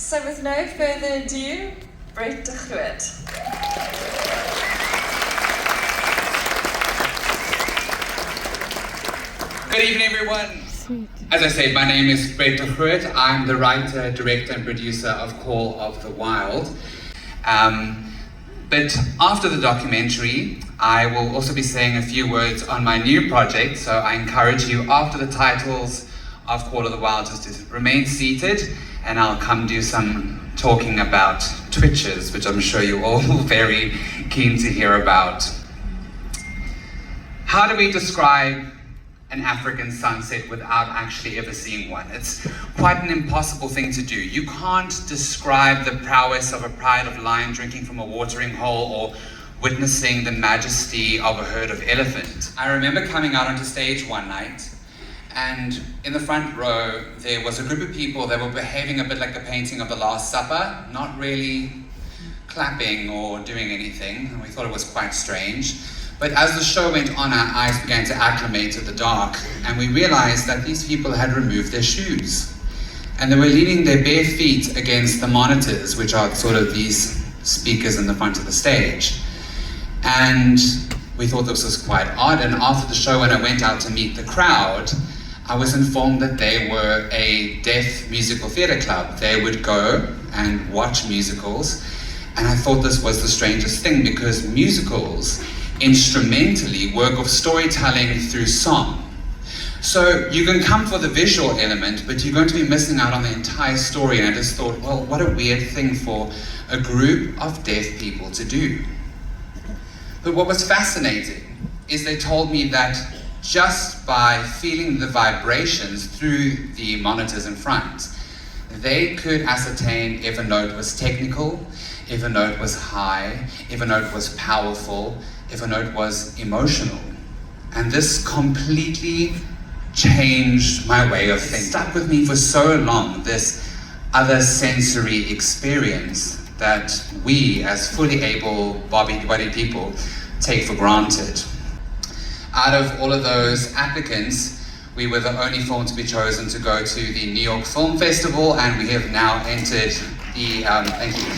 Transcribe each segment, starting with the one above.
So with no further ado, Brett de Groot. Good evening, everyone. As I said, my name is Brett de Groot. I'm the writer, director, and producer of Call of the Wild. But after the documentary, I will also be saying a few words on my new project, so I encourage you, after the titles of Call of the Wild, just to remain seated, and I'll come do some talking about twitches, which I'm sure you're all very keen to hear about. How do we describe an African sunset without actually ever seeing one? It's quite an impossible thing to do. You can't describe the prowess of a pride of lion drinking from a watering hole or witnessing the majesty of a herd of elephants. I remember coming out onto stage one night, and in the front row there was a group of people that were behaving a bit like the painting of the Last Supper, not really clapping or doing anything, and we thought it was quite strange. But as the show went on, our eyes began to acclimate to the dark, and we realized that these people had removed their shoes. And they were leaning their bare feet against the monitors, which are sort of these speakers in the front of the stage. And we thought this was quite odd, and after the show, when I went out to meet the crowd, I was informed that they were a deaf musical theatre club. They would go and watch musicals, and I thought this was the strangest thing, because musicals instrumentally work of storytelling through song. So you can come for the visual element, but you're going to be missing out on the entire story. And I just thought, well, what a weird thing for a group of deaf people to do. But what was fascinating is they told me that just by feeling the vibrations through the monitors in front, they could ascertain if a note was technical, if a note was high, if a note was powerful, if a note was emotional. And this completely changed my way of thinking. It stuck with me for so long, this other sensory experience that we, as fully able-bodied people, take for granted. Out of all of those applicants, we were the only film to be chosen to go to the New York Film Festival, and we have now entered the, thank you.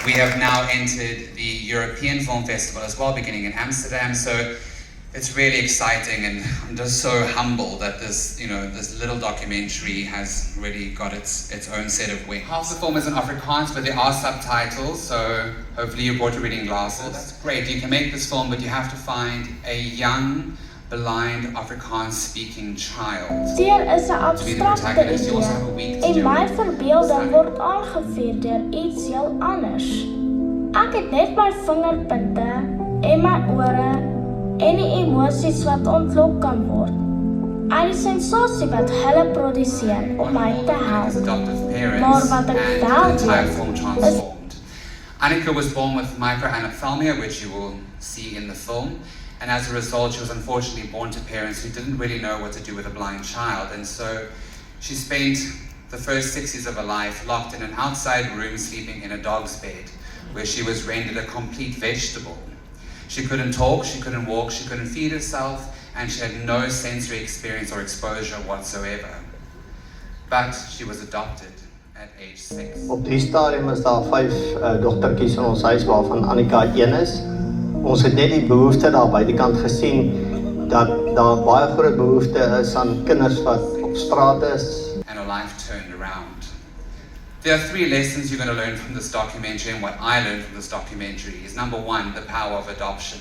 We have now entered the European Film Festival as well, beginning in Amsterdam. So it's really exciting, and I'm just so humbled that this little documentary has really got its own set of wings. Half the film is in Afrikaans, but there are subtitles, so hopefully you brought your reading glasses. That's great. You can make this film, but you have to find a young, blind Afrikaans-speaking child. Seer is 'n abstrakte idee en my verbeelding word aangevuur deur iets heel anders. Ek het net my vingerpunte en my ore en die emosies wat ontlok kan word. En die sensasie wat hulle produseer om my te help. Maar wat ek wel weet is... Annika was born with microanophthalmia, which you will see in the film. And as a result, she was unfortunately born to parents who didn't really know what to do with a blind child. And so she spent the first 6 years of her life locked in an outside room, sleeping in a dog's bed, where she was rendered a complete vegetable. She couldn't talk, she couldn't walk, she couldn't feed herself, and she had no sensory experience or exposure whatsoever. But she was adopted at age 6. Op die stadium is daar 5 dogtertjies in ons huis, waarvan Annika 1 is. Ons het net die behoefte daar buitekant gesien dat daar baie groot behoefte is aan kinders wat op straat is. And her life turned around. There are 3 lessons you're going to learn from this documentary, and what I learned from this documentary is, number 1, the power of adoption.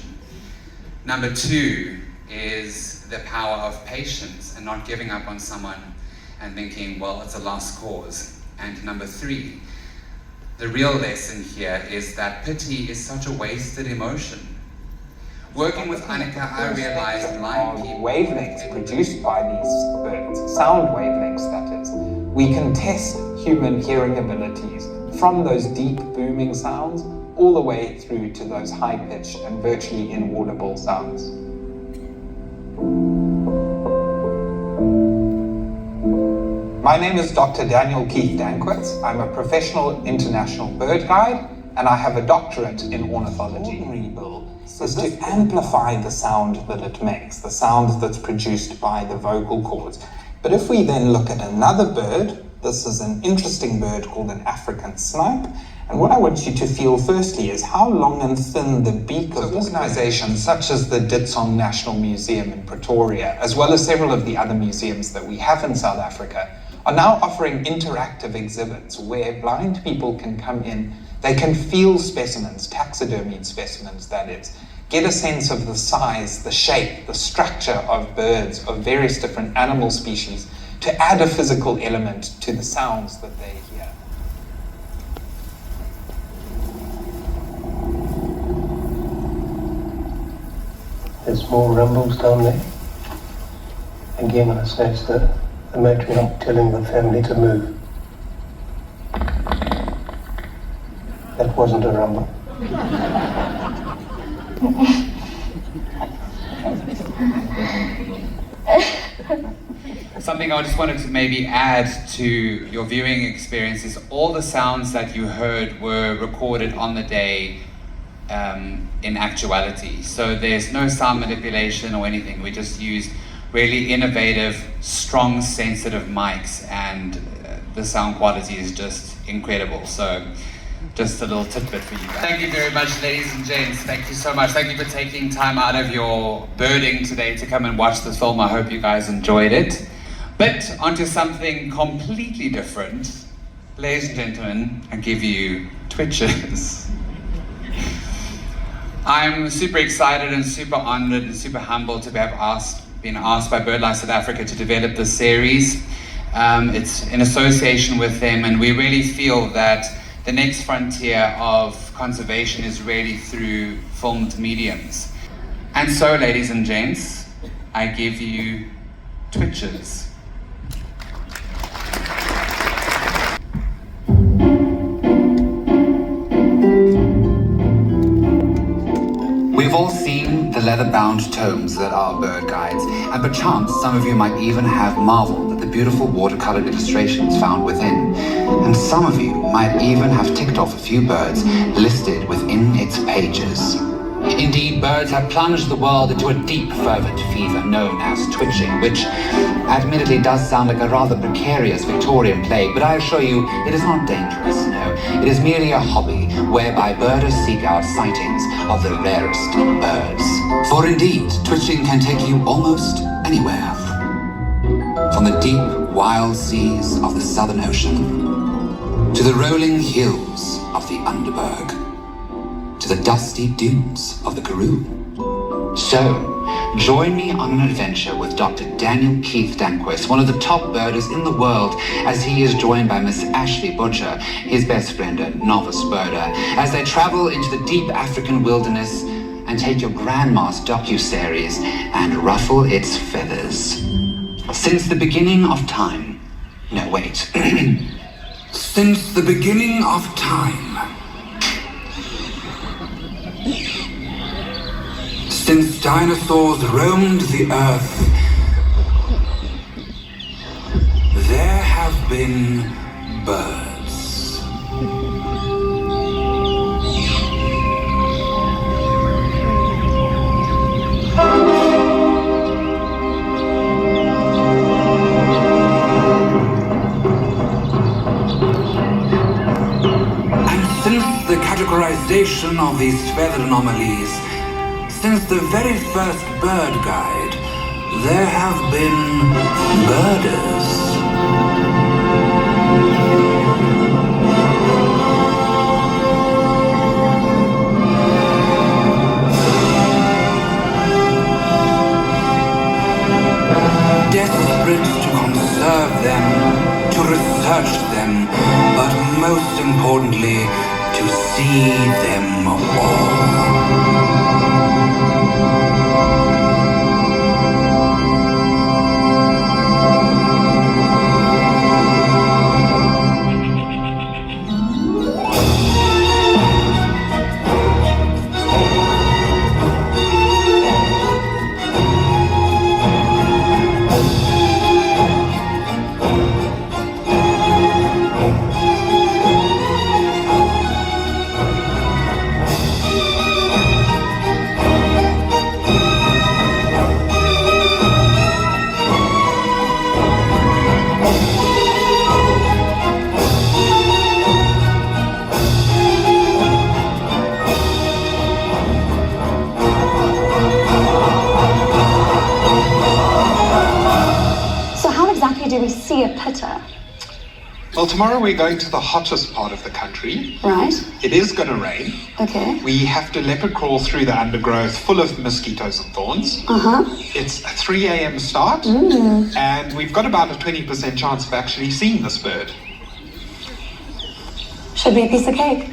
Number 2 is the power of patience and not giving up on someone and thinking, well, it's a lost cause. And number 3, the real lesson here is that pity is such a wasted emotion. Working with Annika, I realized blind people... wavelengths produced by these birds, sound wavelengths that is, we can test human hearing abilities from those deep booming sounds all the way through to those high-pitched and virtually inaudible sounds. My name is Dr. Daniel Keith Dankwitz. I'm a professional international bird guide, and I have a doctorate in ornithology. Is to amplify the sound that it makes, the sound that's produced by the vocal cords. But if we then look at another bird, this is an interesting bird called an African snipe. And what I want you to feel firstly is how long and thin the beak of organizations such as the Ditsong National Museum in Pretoria, as well as several of the other museums that we have in South Africa, are now offering interactive exhibits where blind people can come in, they can feel specimens, taxidermied specimens that is, get a sense of the size, the shape, the structure of birds, of various different animal species, to add a physical element to the sounds that they hear. There's more rumbles down there. Again, I say it's the matriarch telling the family to move. That wasn't a rumble. Something I just wanted to maybe add to your viewing experience is all the sounds that you heard were recorded on the day in actuality. So there's no sound manipulation or anything. We just used really innovative, strong, sensitive mics, and the sound quality is just incredible. So just a little tidbit for you guys. Thank you very much, ladies and gents. Thank you so much. Thank you for taking time out of your birding today to come and watch this film. I hope you guys enjoyed it. But onto something completely different. Ladies and gentlemen, I give you twitches. I'm super excited and super honored and super humbled to have been asked by BirdLife South Africa to develop this series. It's in association with them, and we really feel that the next frontier of conservation is really through filmed mediums. And so, ladies and gents, I give you twitches. We've all seen the leather-bound tomes that are bird guides, and perchance some of you might even have marveled at the beautiful watercolored illustrations found within. And some of you might even have ticked off a few birds listed within its pages. Indeed, birds have plunged the world into a deep, fervent fever known as twitching, which admittedly does sound like a rather precarious Victorian plague, but I assure you it is not dangerous, no. It is merely a hobby whereby birders seek out sightings of the rarest birds. For indeed, twitching can take you almost anywhere. From the deep, wild seas of the Southern Ocean, to the rolling hills of the Underberg, to the dusty dunes of the Karoo. So, join me on an adventure with Dr. Daniel Keith Danquist, one of the top birders in the world, as he is joined by Miss Ashley Butcher, his best friend and novice birder, as they travel into the deep African wilderness and take your grandma's docuseries and ruffle its feathers. Since the beginning of time, no wait, since the beginning of time, since dinosaurs roamed the earth, there have been birds. And since the categorization of these feathered anomalies, since the very first bird guide, there have been birders. Desperate to conserve them, to research them, but most importantly, to see them all. better? Well, tomorrow we're going to the hottest part of the country. Right. It is going to rain. Okay. We have to leopard crawl through the undergrowth full of mosquitoes and thorns. It's a 3 a.m. start, and we've got about a 20% chance of actually seeing this bird. Should be a piece of cake.